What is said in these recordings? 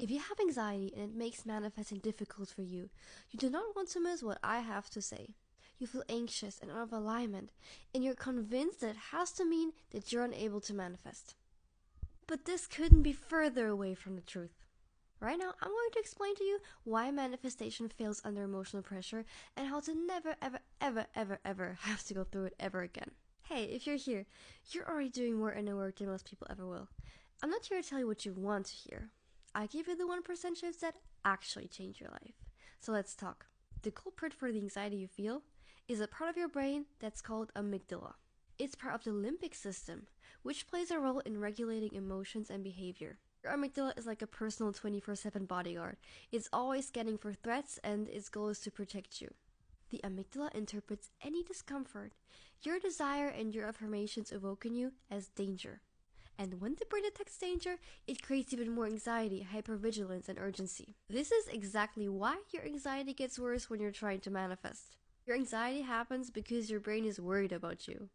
If you have anxiety and it makes manifesting difficult for you, you do not want to miss what I have to say. You feel anxious and out of alignment, and you're convinced that it has to mean that you're unable to manifest. But this couldn't be further away from the truth. Right now, I'm going to explain to you why manifestation fails under emotional pressure and how to never, ever have to go through it ever again. Hey, if you're here, you're already doing more inner work than most people ever will. I'm not here to tell you what you want to hear. I give you the 1% shifts that actually change your life. So let's talk. The culprit for the anxiety you feel is a part of your brain that's called amygdala. It's part of the limbic system, which plays a role in regulating emotions and behavior. Your amygdala is like a personal 24/7 bodyguard. It's always scanning for threats, and its goal is to protect you. The amygdala interprets any discomfort, your desire, and your affirmations evoke in you as danger. And when the brain detects danger, it creates even more anxiety, hypervigilance, and urgency. This is exactly why your anxiety gets worse when you're trying to manifest. Your anxiety happens because your brain is worried about you.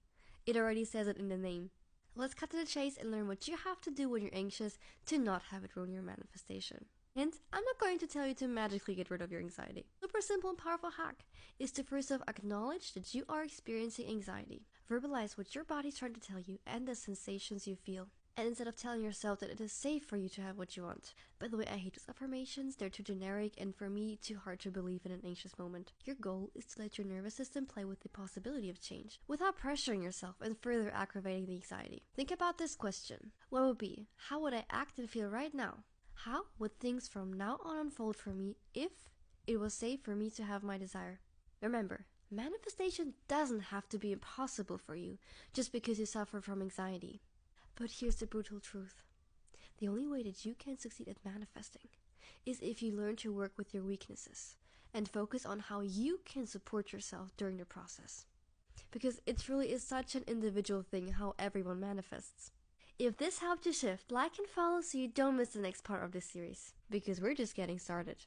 It already says it in the name. Let's cut to the chase and learn what you have to do when you're anxious to not have it ruin your manifestation. And I'm not going to tell you to magically get rid of your anxiety. Super simple and powerful hack is to first off acknowledge that you are experiencing anxiety. Verbalize what your body's trying to tell you and the sensations you feel. And instead of telling yourself that it is safe for you to have what you want. By the way, I hate those affirmations. They're too generic and for me too hard to believe in an anxious moment. Your goal is to let your nervous system play with the possibility of change without pressuring yourself and further aggravating the anxiety. Think about this question. What would be? How would I act and feel right now? How would things from now on unfold for me if it was safe for me to have my desire? Remember, manifestation doesn't have to be impossible for you just because you suffer from anxiety. But here's the brutal truth. The only way that you can succeed at manifesting is if you learn to work with your weaknesses and focus on how you can support yourself during the process. Because it really is such an individual thing how everyone manifests. If this helped you shift, like and follow so you don't miss the next part of this series. Because we're just getting started.